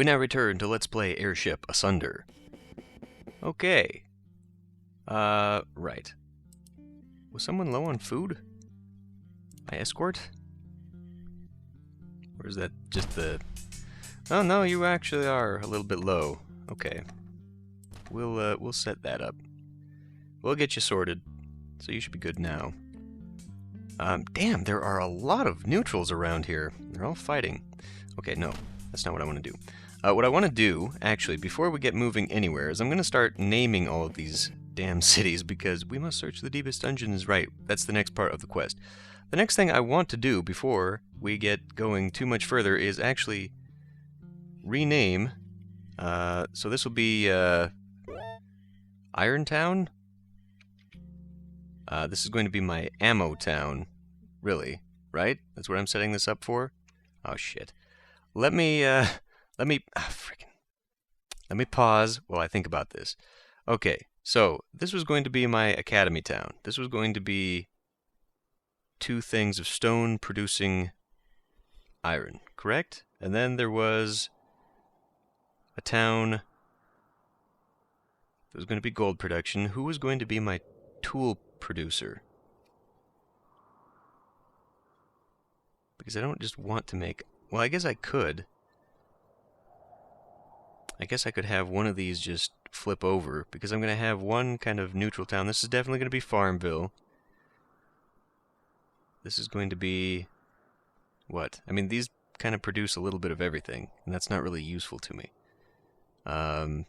We now return to Let's Play Airship Asunder. Okay. Right. Was someone low on food? My escort? Or is that just the... Oh no, you actually are a little bit low. Okay. We'll set that up. We'll get you sorted. So you should be good now. Damn, there are a lot of neutrals around here. They're all fighting. Okay, no. That's not what I want to do. What I want to do, actually, before we get moving anywhere, is I'm going to start naming all of these damn cities, because we must search the deepest dungeons. Right, that's the next part of the quest. The next thing I want to do before we get going too much further is actually rename. So this will be Iron Town. This is going to be my ammo town, really, right? That's what I'm setting this up for? Oh, shit. Let me pause while I think about this. Okay, so this was going to be my academy town. This was going to be 2 things of stone producing iron, correct? And then there was a town that was going to be gold production. Who was going to be my tool producer? Because I don't just want to make... Well, I guess I could. I guess I could have one of these just flip over, because I'm going to have one kind of neutral town. This is definitely going to be Farmville. This is going to be... what? I mean, these kind of produce a little bit of everything, and that's not really useful to me. So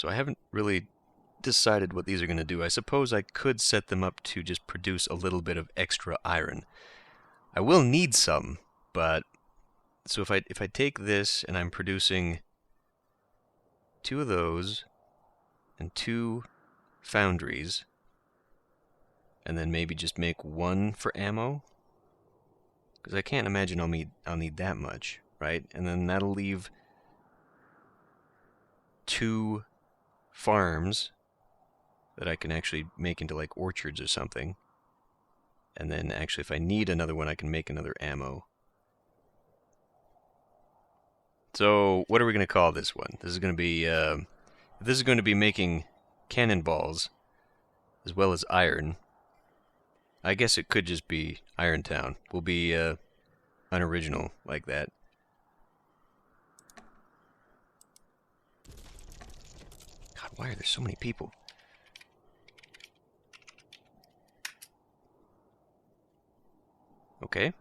I haven't really decided what these are going to do. I suppose I could set them up to just produce a little bit of extra iron. I will need some, but... So if I take this and I'm producing 2 of those and 2 foundries, and then maybe just make 1 for ammo, because I can't imagine I'll need that much, right? And then that'll leave 2 farms that I can actually make into like orchards or something. And then actually if I need another one, I can make another ammo. So, what are we going to call this one? This is going to be, this is going to be making cannonballs, as well as iron. I guess it could just be Iron Town. We'll be, unoriginal like that. God, why are there so many people? Okay.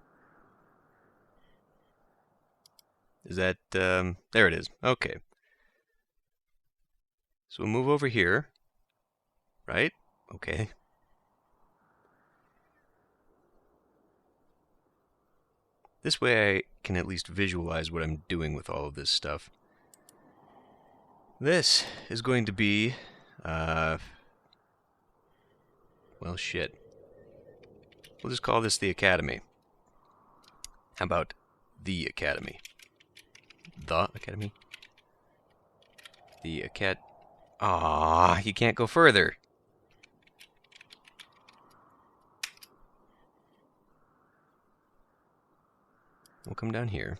Is that, there it is. Okay. So we'll move over here. Right? Okay. This way I can at least visualize what I'm doing with all of this stuff. This is going to be, well, shit. We'll just call this the Academy. How about the Academy? The Academy? The Acad... Ah, you can't go further. We'll come down here.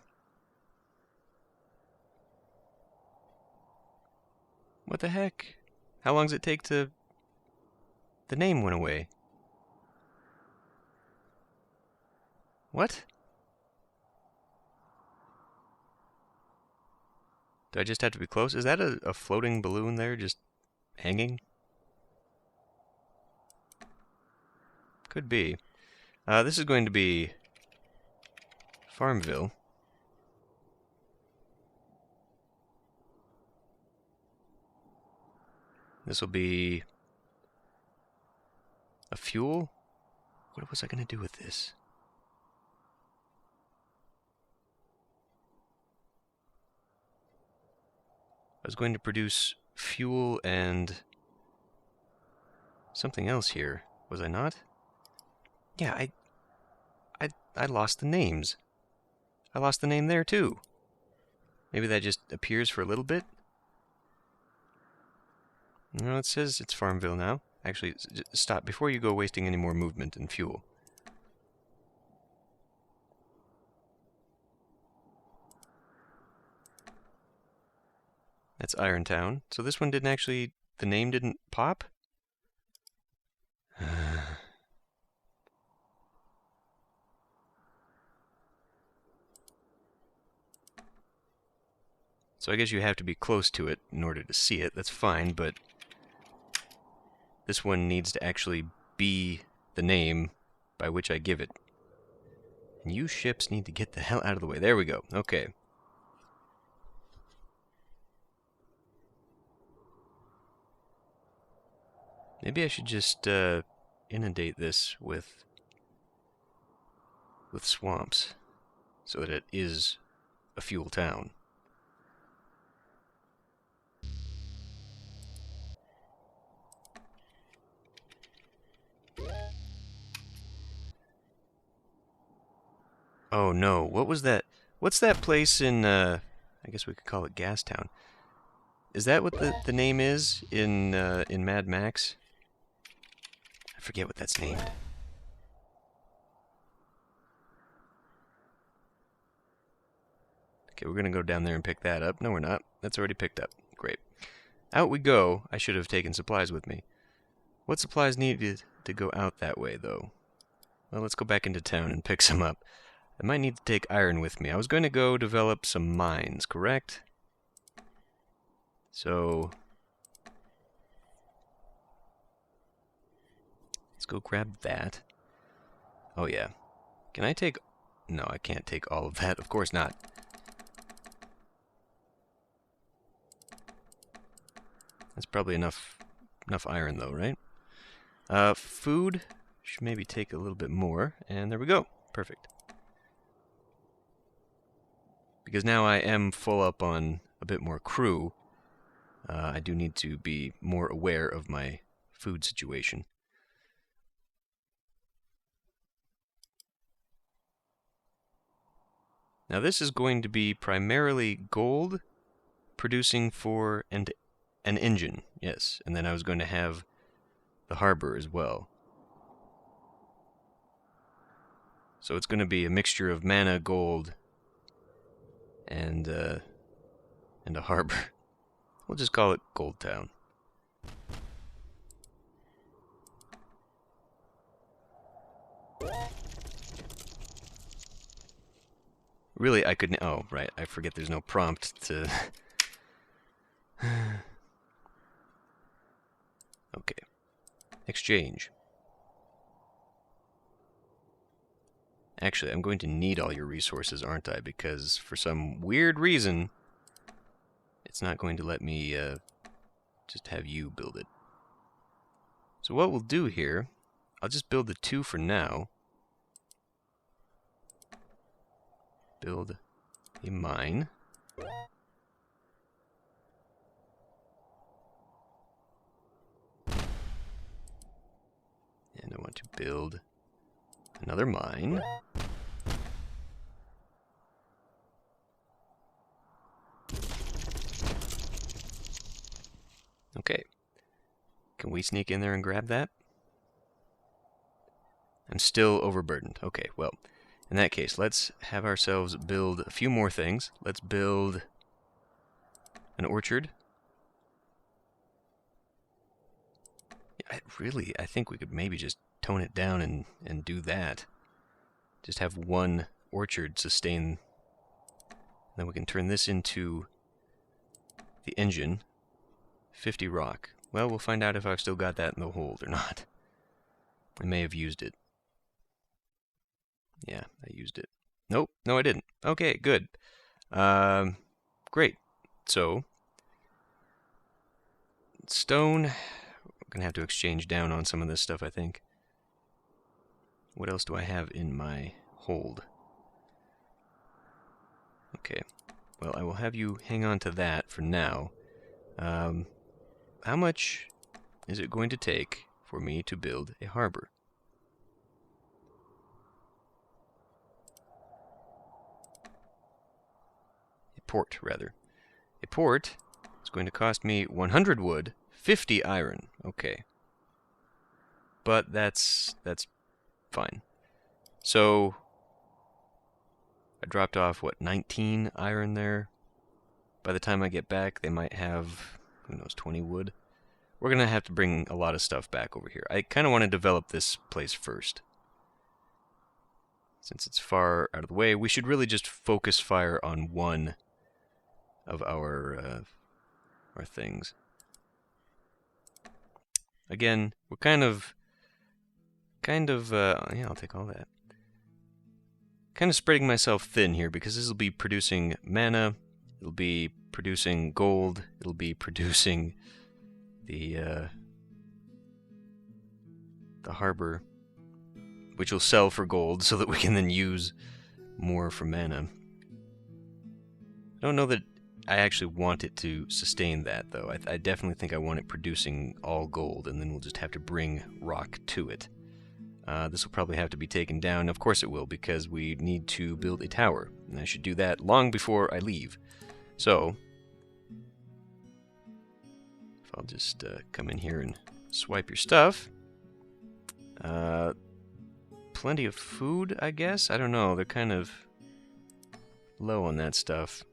What the heck? How long does it take to... The name went away. What? Do I just have to be close? Is that a floating balloon there just hanging? Could be. This is going to be Farmville. This will be a fuel? What was I going to do with this? I was going to produce fuel and something else here, was I not? Yeah, I lost the names. I lost the name there too. Maybe that just appears for a little bit? No, it says it's Farmville now. Actually, stop before you go wasting any more movement and fuel. That's Irontown. So this one didn't actually... The name didn't pop? So I guess you have to be close to it in order to see it. That's fine, but this one needs to actually be the name by which I give it. And you ships need to get the hell out of the way. There we go. Okay. Maybe I should just inundate this with swamps so that it is a fuel town. Oh no, what was that? What's that place in, I guess we could call it Gastown. Is that what the name is in Mad Max? I forget what that's named. Okay, we're gonna go down there and pick that up. No, we're not. That's already picked up. Great. Out we go. I should have taken supplies with me. What supplies needed to go out that way, though? Well, let's go back into town and pick some up. I might need to take iron with me. I was going to go develop some mines, correct? So... let's go grab that. Oh, yeah. Can I take... No, I can't take all of that. Of course not. That's probably enough iron, though, right? Food should maybe take a little bit more. And there we go. Perfect. Because now I am full up on a bit more crew, I do need to be more aware of my food situation. Now this is going to be primarily gold producing for an engine, yes, and then I was going to have the harbor as well. So it's going to be a mixture of mana, gold, and a harbor. We'll just call it Gold Town. Really, I could... Oh, right, I forget there's no prompt to... Okay. Exchange. Actually, I'm going to need all your resources, aren't I? Because for some weird reason, it's not going to let me just have you build it. So what we'll do here, I'll just build the 2 for now. Build a mine. And I want to build another mine. Okay. Can we sneak in there and grab that? I'm still overburdened. Okay, well, in that case, let's have ourselves build a few more things. Let's build an orchard. I think we could maybe just tone it down and do that. Just have one orchard sustain. Then we can turn this into the engine. 50 rock. Well, we'll find out if I've still got that in the hold or not. I may have used it. Yeah, I used it. Nope, no I didn't. Okay, good. Great. So, stone. We're going to have to exchange down on some of this stuff, I think. What else do I have in my hold? Okay. Well, I will have you hang on to that for now. How much is it going to take for me to build a harbor? A port, rather. A port is going to cost me 100 wood, 50 iron. Okay. But that's fine. So I dropped off, what, 19 iron there? By the time I get back, they might have, who knows, 20 wood. We're going to have to bring a lot of stuff back over here. I kind of want to develop this place first. Since it's far out of the way, we should really just focus fire on one of our things. Again, we're kind of, yeah, I'll take all that. Kind of spreading myself thin here because this will be producing mana, it'll be producing gold, it'll be producing the harbor, which will sell for gold so that we can then use more for mana. I don't know that I actually want it to sustain that, though. I definitely think I want it producing all gold, and then we'll just have to bring rock to it. This will probably have to be taken down. Of course it will, because we need to build a tower, and I should do that long before I leave. So, if I'll just come in here and swipe your stuff. Plenty of food, I guess? I don't know, they're kind of low on that stuff.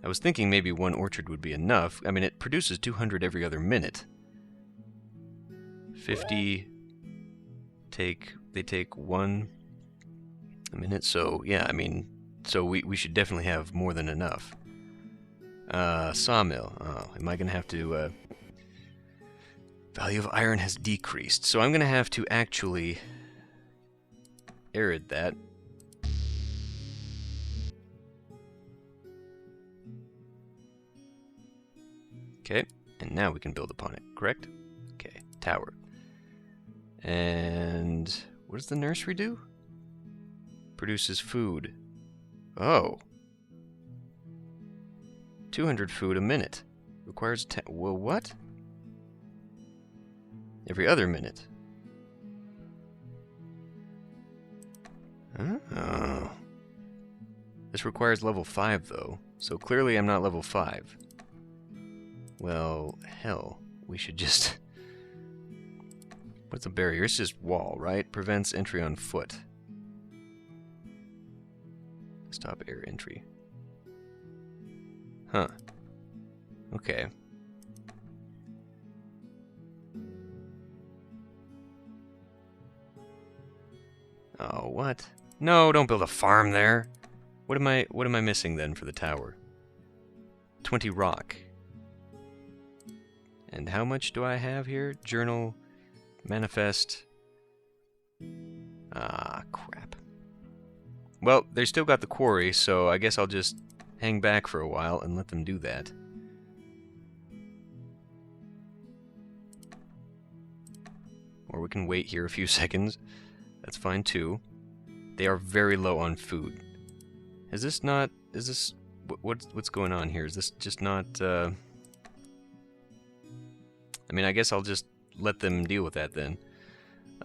I was thinking maybe one orchard would be enough. I mean, it produces 200 every other minute. 50 they take 1 a minute, so yeah, I mean, so we should definitely have more than enough. Sawmill. Oh, am I gonna have to value of iron has decreased, so I'm gonna have to actually arid that. Okay, and now we can build upon it, correct? Okay, tower. And what does the nursery do? Produces food. Oh. 200 food a minute. Requires well, what? Every other minute. Oh. This requires level 5, though, so clearly I'm not level 5. Well, hell, we should just... What's a barrier? It's just wall, right? Prevents entry on foot. Stop air entry. Huh. Okay. Oh, what? No, don't build a farm there. What am I missing then for the tower? 20 rock. And how much do I have here? Journal, manifest. Ah, crap. Well, they still got the quarry, so I guess I'll just hang back for a while and let them do that. Or we can wait here a few seconds. That's fine too. They are very low on food. Is this not... Is this... What's going on here? Is this just not... I mean, I guess I'll just let them deal with that then.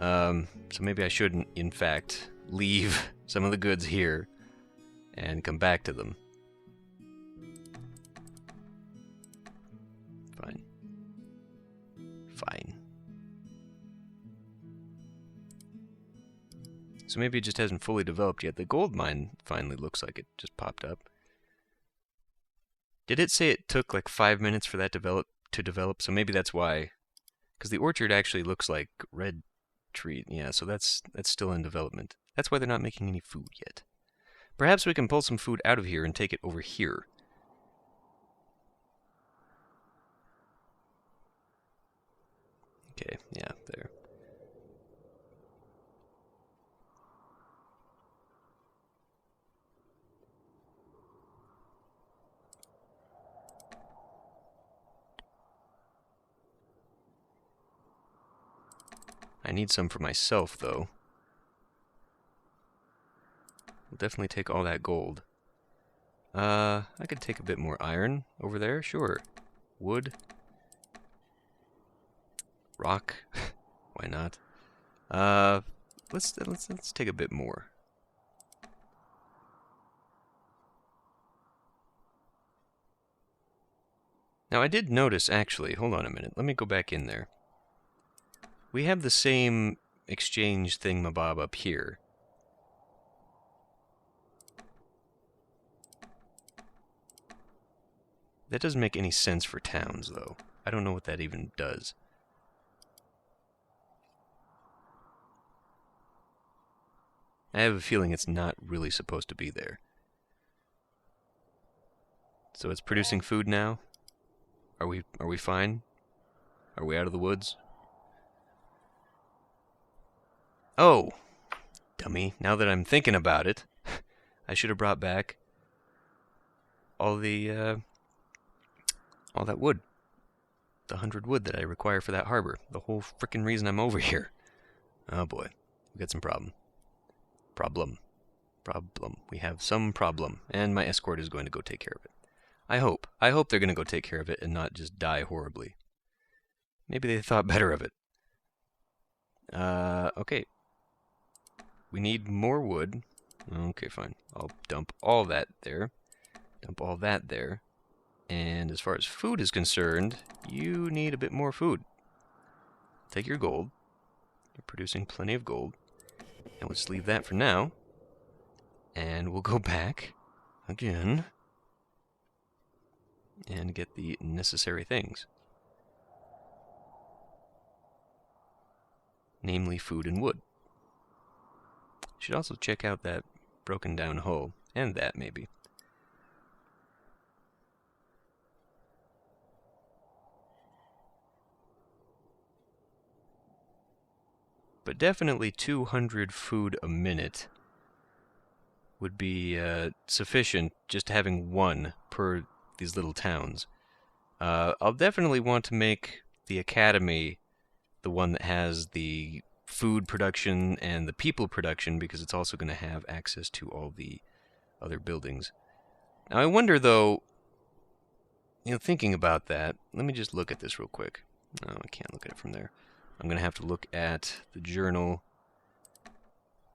So maybe I shouldn't, in fact, leave some of the goods here and come back to them. Fine. Fine. So maybe it just hasn't fully developed yet. The gold mine finally looks like it just popped up. Did it say it took like 5 minutes for that to develop? So maybe that's why. Because the orchard actually looks like red tree. Yeah, so that's still in development. That's why they're not making any food yet. Perhaps we can pull some food out of here and take it over here. Okay, yeah, there. I need some for myself, though. We'll definitely take all that gold. I could take a bit more iron over there, sure. Wood. Rock. Why not? Let's take a bit more. Now I did notice, actually, hold on a minute, let me go back in there. We have the same exchange thingamabob up here. That doesn't make any sense for towns, though. I don't know what that even does. I have a feeling it's not really supposed to be there. So it's producing food now? Are we fine? Are we out of the woods? Oh! Dummy. Now that I'm thinking about it, I should have brought back all that wood. The 100 wood that I require for that harbor. The whole frickin' reason I'm over here. Oh boy. We got some problem. Problem. We have some problem. And my escort is going to go take care of it. I hope. I hope they're going to go take care of it and not just die horribly. Maybe they thought better of it. Okay. We need more wood. Okay, fine. I'll dump all that there. Dump all that there. And as far as food is concerned, you need a bit more food. Take your gold. You're producing plenty of gold. And we'll just leave that for now. And we'll go back again and get the necessary things. Namely food and wood. Should also check out that broken down hull. And that, maybe. But definitely 200 food a minute would be sufficient, just having one per these little towns. I'll definitely want to make the academy the one that has the food production and the people production, because it's also going to have access to all the other buildings. Now I wonder though, thinking about that, let me just look at this real quick. No, I can't look at it from there. I'm going to have to look at the journal,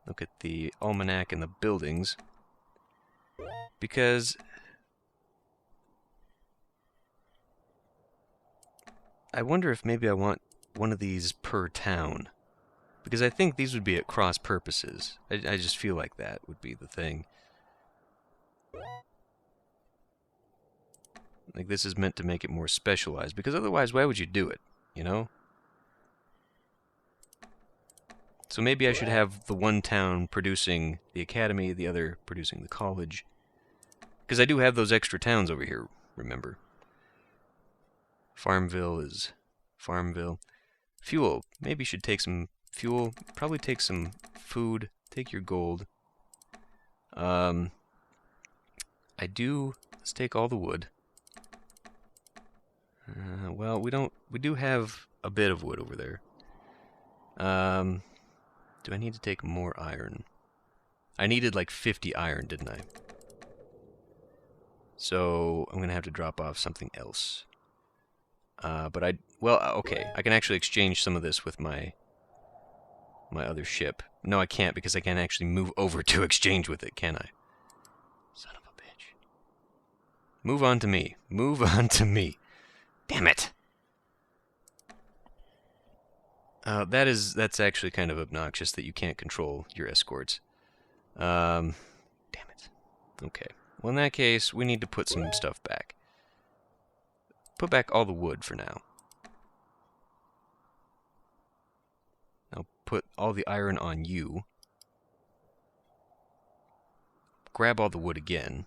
look at the almanac and the buildings, because I wonder if maybe I want one of these per town, because I think these would be at cross purposes. I just feel like that would be the thing. Like this is meant to make it more specialized, because otherwise why would you do it, So maybe I should have the one town producing the academy, the other producing the college. Because I do have those extra towns over here, remember. Farmville is Farmville. Fuel. Maybe you should take some fuel. Probably take some food. Take your gold. Let's take all the wood. Well, we do have a bit of wood over there. Do I need to take more iron? I needed like 50 iron, didn't I? So I'm going to have to drop off something else. Okay, I can actually exchange some of this with my other ship. No, I can't, because I can't actually move over to exchange with it, can I? Son of a bitch. Move on to me. Move on to me. Damn it! That's actually kind of obnoxious that you can't control your escorts. Damn it. Okay. Well, in that case, we need to put some stuff back. Put back all the wood for now. Now put all the iron on you. Grab all the wood again.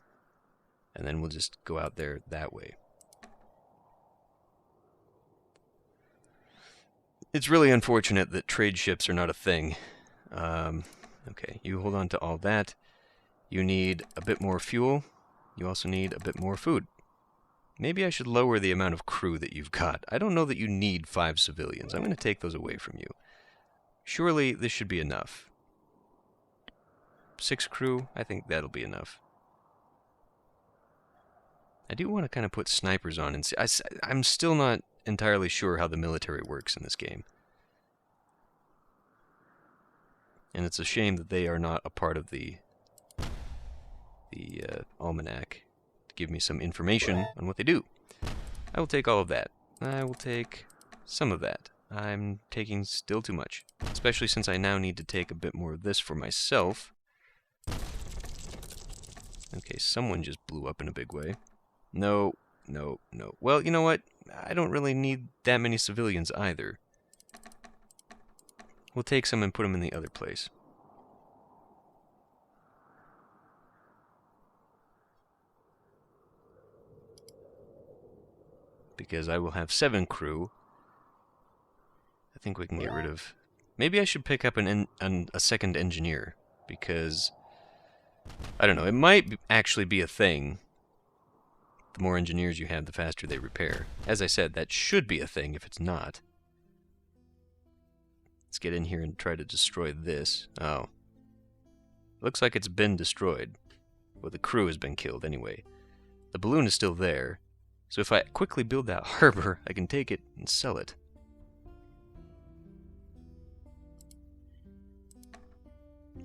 And then we'll just go out there that way. It's really unfortunate that trade ships are not a thing. Okay, you hold on to all that. You need a bit more fuel. You also need a bit more food. Maybe I should lower the amount of crew that you've got. I don't know that you need 5 civilians. I'm going to take those away from you. Surely this should be enough. 6 crew, I think that'll be enough. I do want to kind of put snipers on and see. I'm still not entirely sure how the military works in this game. And it's a shame that they are not a part of the almanac to give me some information on what they do. I will take all of that. I will take some of that. I'm taking still too much, especially since I now need to take a bit more of this for myself. Okay, someone just blew up in a big way. No, no, no. Well, you know what? I don't really need that many civilians either. We'll take some and put them in the other place. Because I will have 7 crew. I think we can get rid of... Maybe I should pick up a second engineer. Because... I don't know, it might actually be a thing. The more engineers you have, the faster they repair. As I said, that should be a thing if it's not. Let's get in here and try to destroy this. Oh. Looks like it's been destroyed. Well, the crew has been killed anyway. The balloon is still there. So if I quickly build that harbor, I can take it and sell it.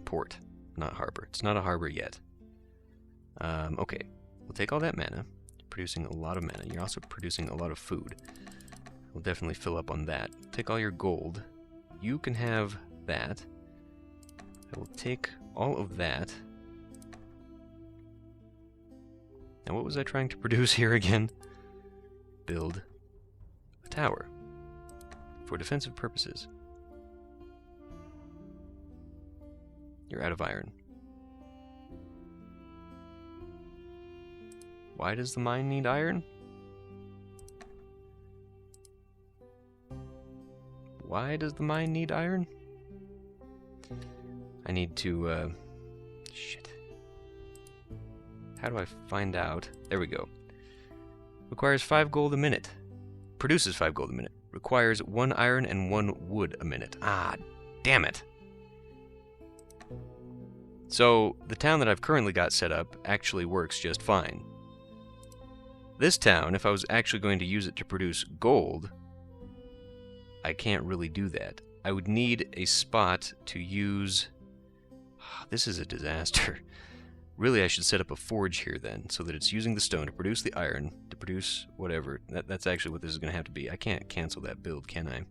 Port, not harbor. It's not a harbor yet. Okay, we'll take all that mana. Producing a lot of mana. You're also producing a lot of food. We'll definitely fill up on that. Take all your gold. You can have that. I will take all of that. Now what was I trying to produce here again? Build a tower. For defensive purposes. You're out of iron. Why does the mine need iron? Why does the mine need iron? I need to, shit. How do I find out? There we go. Requires 5 gold a minute. Produces 5 gold a minute. Requires 1 iron and 1 wood a minute. Ah, damn it. So, the town that I've currently got set up actually works just fine. This town, if I was actually going to use it to produce gold, I can't really do that. I would need a spot to use... This is a disaster. Really, I should set up a forge here then, so that it's using the stone to produce the iron, to produce whatever. That's actually what this is going to have to be. I can't cancel that build, can I?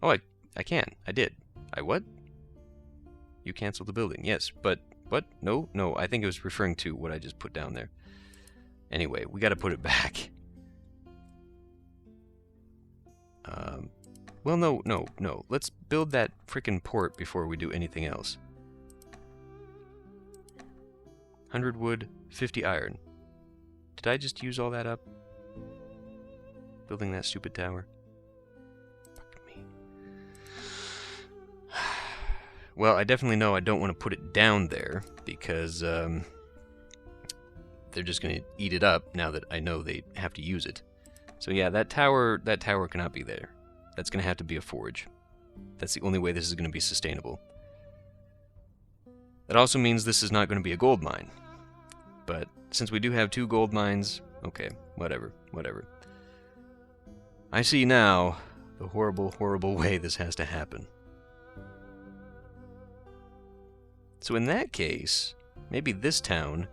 Oh, I can. I did. I what? You canceled the building. Yes, but... What? No, no, I think it was referring to what I just put down there. Anyway, we got to put it back. Well, no. Let's build that frickin' port before we do anything else. 100 wood, 50 iron. Did I just use all that up? Building that stupid tower? Fuck me. Well, I definitely know I don't want to put it down there, because, they're just going to eat it up now that I know they have to use it. So yeah, that tower cannot be there. That's going to have to be a forge. That's the only way this is going to be sustainable. That also means this is not going to be a gold mine. But since we do have 2 gold mines, okay, whatever. I see now the horrible, horrible way this has to happen. So in that case, maybe this town...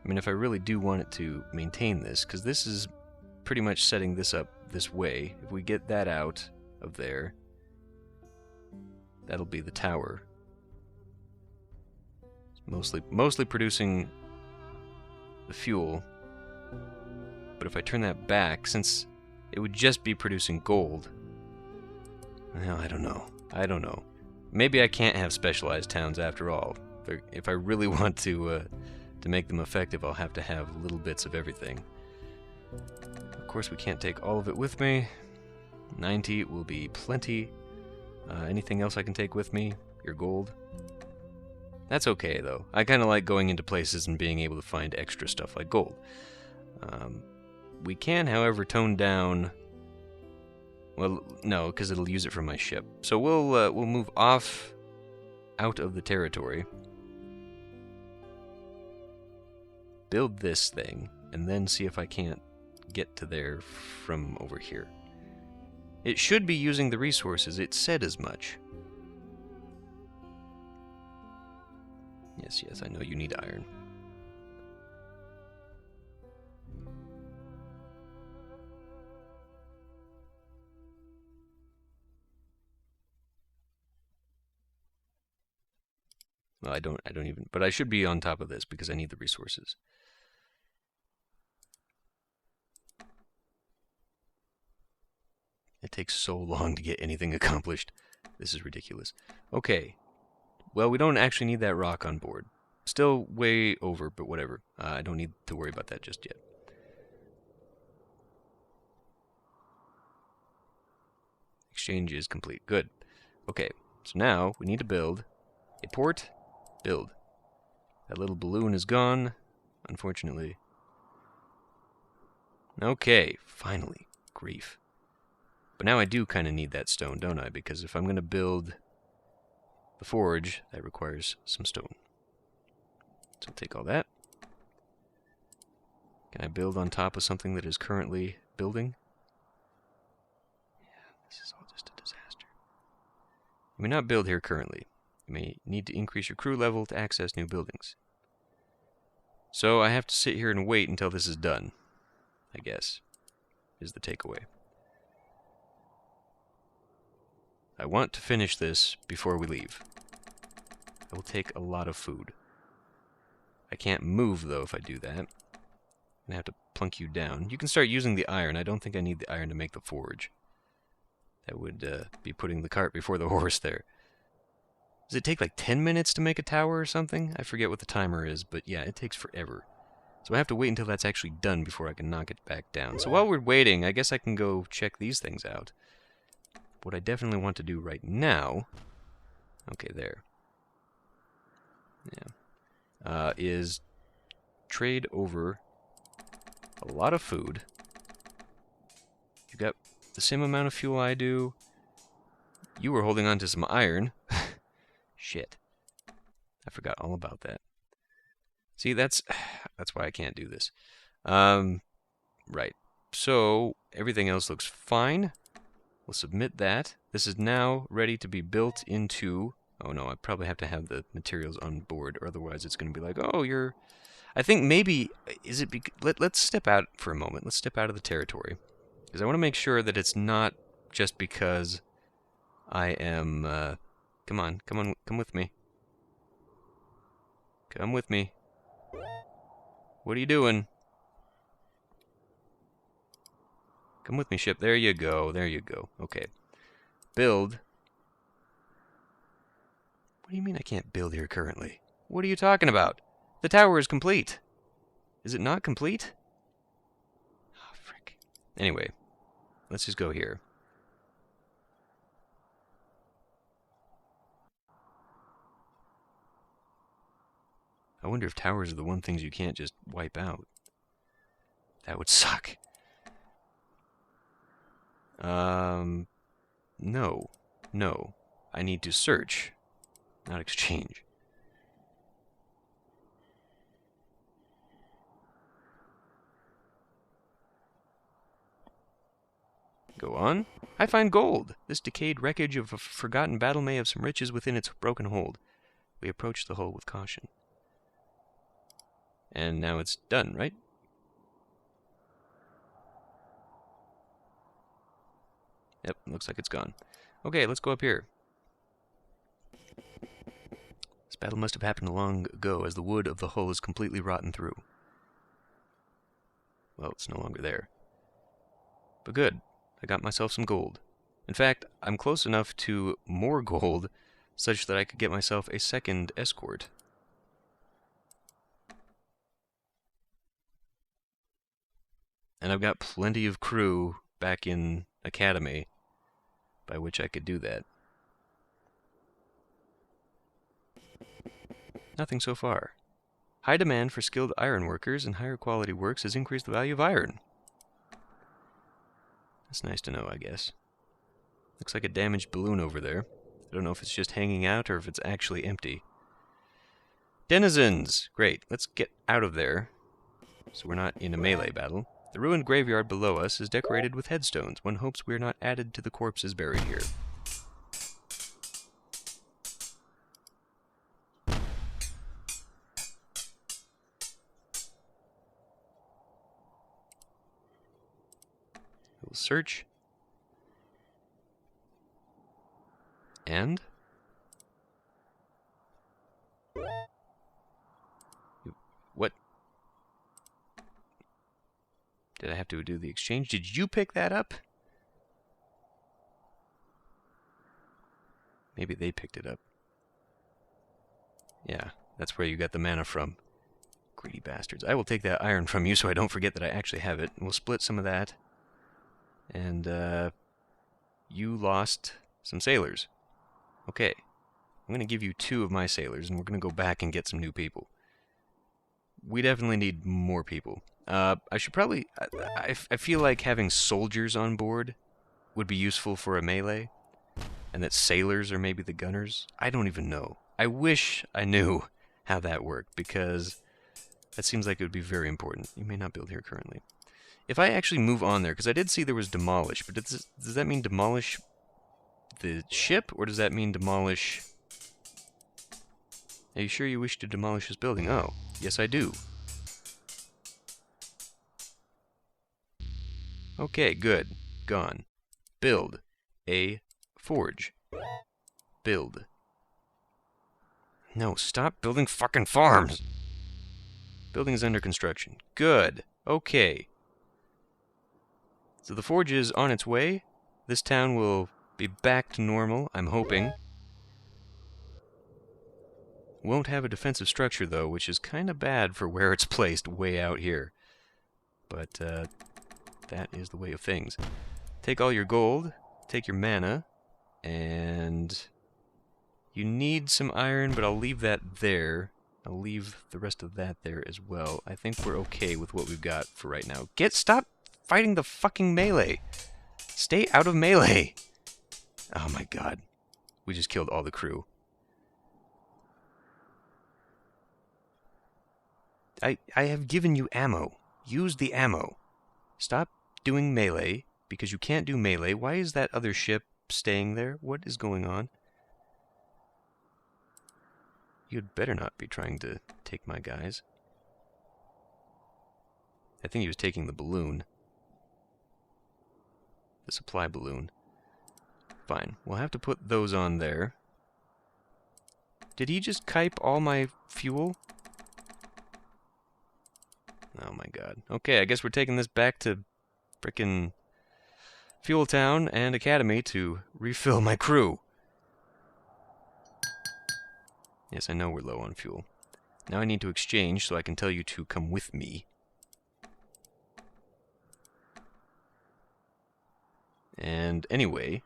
I mean, if I really do want it to maintain this, because this is pretty much setting this up this way. If we get that out of there, that'll be the tower. It's mostly producing the fuel. But if I turn that back, since it would just be producing gold, well, I don't know. Maybe I can't have specialized towns after all. If I really want to make them effective, I'll have to have little bits of everything. Of course, we can't take all of it with me. 90 will be plenty. Anything else I can take with me? Your gold? That's okay, though. I kind of like going into places and being able to find extra stuff like gold. We can, however, tone down... Well, no, because it'll use it from my ship. So we'll move off out of the territory. Build this thing, and then see if I can't get to there from over here. It should be using the resources. It said as much. Yes, I know you need iron. Well, I don't even, but I should be on top of this because I need the resources. It takes so long to get anything accomplished. This is ridiculous. Okay. Well, we don't actually need that rock on board. Still way over, but whatever. I don't need to worry about that just yet. Exchange is complete. Good. Okay, so now we need to build a port. Build. That little balloon is gone, unfortunately. Okay, finally. Grief. But now I do kind of need that stone, don't I? Because if I'm going to build the forge, that requires some stone. So I'll take all that. Can I build on top of something that is currently building? Yeah, this is all just a disaster. You may not build here currently. You may need to increase your crew level to access new buildings. So I have to sit here and wait until this is done, I guess, is the takeaway. I want to finish this before we leave. It will take a lot of food. I can't move, though, if I do that. I'm going to have to plunk you down. You can start using the iron. I don't think I need the iron to make the forge. That would be putting the cart before the horse there. Does it take like 10 minutes to make a tower or something? I forget what the timer is, but yeah, it takes forever. So I have to wait until that's actually done before I can knock it back down. So while we're waiting, I guess I can go check these things out. What I definitely want to do right now... Okay, there. Yeah. Is trade over a lot of food. You got the same amount of fuel I do. You were holding on to some iron. Shit. I forgot all about that. See, that's why I can't do this. Right. So, everything else looks fine. We'll submit that. This is now ready to be built into... Oh no, I probably have to have the materials on board, or otherwise it's going to be like, oh, you're... I think maybe... Is it... Let's step out for a moment. Let's step out of the territory. Because I want to make sure that it's not just because I am... Come on, come with me. Come with me. What are you doing? Come with me, ship. There you go, there you go. Okay. Build. What do you mean I can't build here currently? What are you talking about? The tower is complete. Is it not complete? Oh, frick. Anyway, let's just go here. I wonder if towers are the one things you can't just wipe out. That would suck. No. No. I need to search, not exchange. Go on. I find gold. This decayed wreckage of a forgotten battle may have some riches within its broken hold. We approach the hull with caution. And now it's done, right? Yep, looks like it's gone. Okay, let's go up here. This battle must have happened long ago, as the wood of the hull is completely rotten through. Well, it's no longer there. But good. I got myself some gold. In fact, I'm close enough to more gold such that I could get myself a second escort. And I've got plenty of crew back in Academy by which I could do that. Nothing so far. High demand for skilled iron workers and higher quality works has increased the value of iron. That's nice to know, I guess. Looks like a damaged balloon over there. I don't know if it's just hanging out or if it's actually empty. Denizens! Great, let's get out of there so we're not in a melee battle. The ruined graveyard below us is decorated with headstones. One hopes we are not added to the corpses buried here. We'll search. And? What? Did I have to do the exchange? Did you pick that up? Maybe they picked it up. Yeah, that's where you got the mana from. Greedy bastards. I will take that iron from you so I don't forget that I actually have it. We'll split some of that. And, you lost some sailors. Okay. I'm going to give you 2 of my sailors, and we're going to go back and get some new people. We definitely need more people. I should probably... I feel like having soldiers on board would be useful for a melee, and that sailors are maybe the gunners. I don't even know. I wish I knew how that worked, because that seems like it would be very important. You may not build here currently. If I actually move on there, because I did see there was demolish, but does that mean demolish the ship, or does that mean demolish... Are you sure you wish to demolish this building? Oh, yes I do. Okay, good. Gone. Build a forge. Build. No, stop building fucking farms! Building is under construction. Good. Okay. So the forge is on its way. This town will be back to normal, I'm hoping. Won't have a defensive structure, though, which is kind of bad for where it's placed way out here. But, that is the way of things. Take all your gold, take your mana, and... You need some iron, but I'll leave that there. I'll leave the rest of that there as well. I think we're okay with what we've got for right now. Stop fighting the fucking melee! Stay out of melee! Oh my god. We just killed all the crew. I have given you ammo. Use the ammo. Stop doing melee, because you can't do melee. Why is that other ship staying there? What is going on? You'd better not be trying to take my guys. I think he was taking the balloon. The supply balloon. Fine. We'll have to put those on there. Did he just kipe all my fuel? Oh my god. Okay, I guess we're taking this back to frickin' Fuel Town and Academy to refill my crew. Yes, I know we're low on fuel. Now I need to exchange so I can tell you to come with me. And anyway,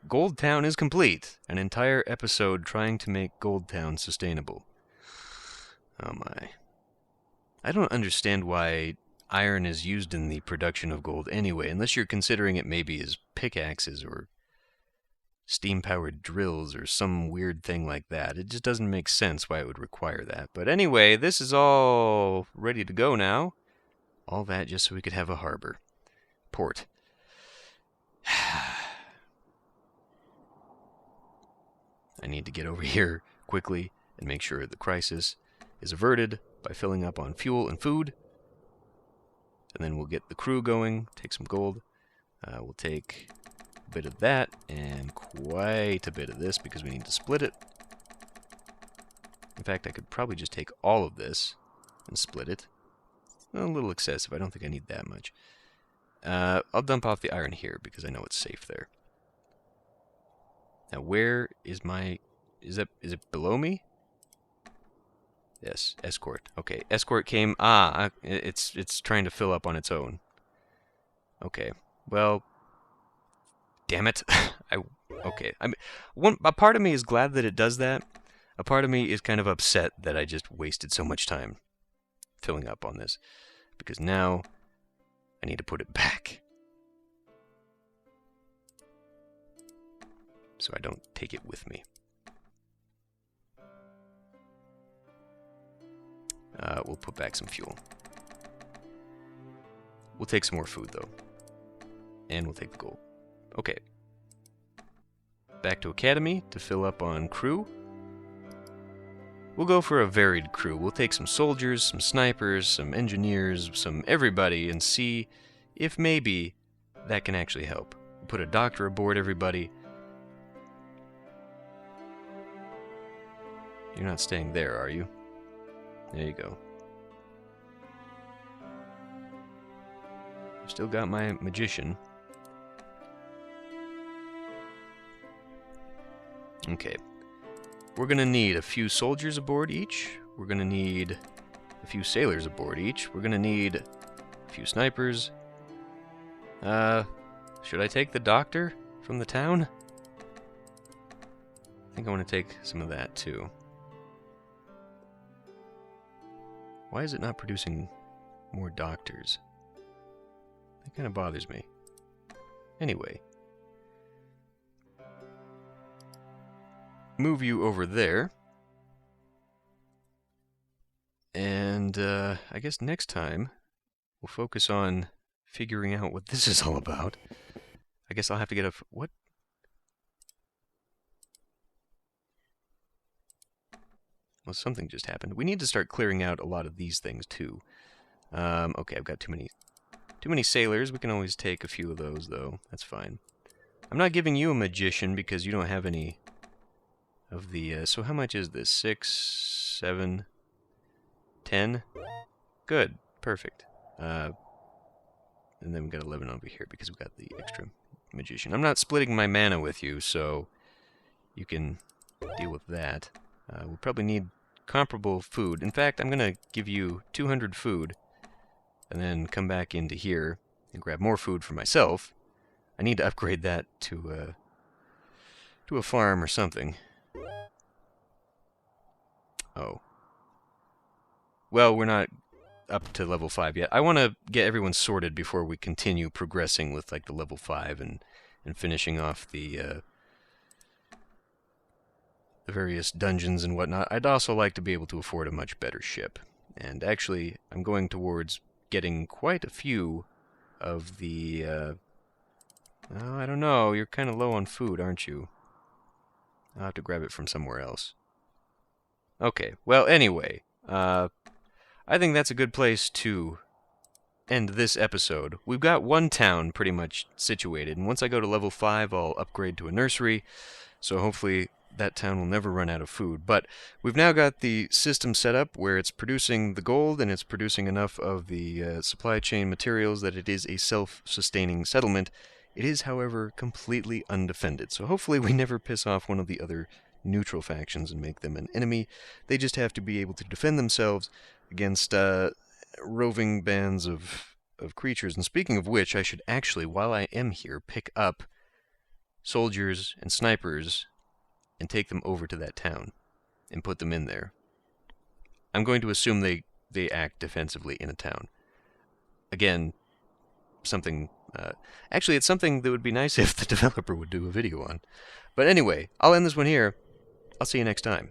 Gold Town is complete. An entire episode trying to make Gold Town sustainable. Oh my. I don't understand why iron is used in the production of gold anyway, unless you're considering it maybe as pickaxes or steam-powered drills or some weird thing like that. It just doesn't make sense why it would require that. But anyway, this is all ready to go now. All that just so we could have a harbor. Port. I need to get over here quickly and make sure the crisis is averted by filling up on fuel and food. And then we'll get the crew going, take some gold. We'll take a bit of that and quite a bit of this because we need to split it. In fact, I could probably just take all of this and split it. A little excessive. I don't think I need that much. I'll dump off the iron here because I know it's safe there. Now, where is my... Is it below me? Yes, escort. Okay, escort came... it's trying to fill up on its own. Okay, well... Damn it. Okay, a part of me is glad that it does that. A part of me is kind of upset that I just wasted so much time filling up on this. Because now, I need to put it back. So I don't take it with me. We'll put back some fuel. We'll take some more food, though. And we'll take the gold. Okay. Back to Academy to fill up on crew. We'll go for a varied crew. We'll take some soldiers, some snipers, some engineers, some everybody, and see if maybe that can actually help. We'll put a doctor aboard everybody. You're not staying there, are you? There you go. I've still got my magician. Okay. We're gonna need a few soldiers aboard each. We're gonna need a few sailors aboard each. We're gonna need a few snipers. Should I take the doctor from the town? I think I want to take some of that too. Why is it not producing more doctors? That kind of bothers me. Anyway. Move you over there. And I guess next time we'll focus on figuring out what this is all about. I guess I'll have to get a... What? Well, something just happened. We need to start clearing out a lot of these things too. Okay, I've got too many sailors. We can always take a few of those though. That's fine. I'm not giving you a magician because you don't have any of the... so how much is this? 6, 7, 10? Good. Perfect. And then we've got 11 over here because we've got the extra magician. I'm not splitting my mana with you, so you can deal with that. We'll probably need comparable food. In fact, I'm going to give you 200 food and then come back into here and grab more food for myself. I need to upgrade that to a farm or something. Oh. Well, we're not up to level 5 yet. I want to get everyone sorted before we continue progressing with like the level 5 and finishing off the various dungeons and whatnot. I'd also like to be able to afford a much better ship. And actually, I'm going towards getting quite a few of the... oh, I don't know. You're kind of low on food, aren't you? I'll have to grab it from somewhere else. Okay, well, anyway, I think that's a good place to end this episode. We've got one town pretty much situated, and once I go to level 5, I'll upgrade to a nursery, so hopefully that town will never run out of food. But we've now got the system set up where it's producing the gold, and it's producing enough of the supply chain materials that it is a self-sustaining settlement. It is, however, completely undefended, so hopefully we never piss off one of the other neutral factions and make them an enemy. They just have to be able to defend themselves against roving bands of creatures. And speaking of which, I should actually, while I am here, pick up soldiers and snipers and take them over to that town and put them in there. I'm going to assume they act defensively in a town. Again, something... actually, it's something that would be nice if the developer would do a video on. But anyway, I'll end this one here. I'll see you next time.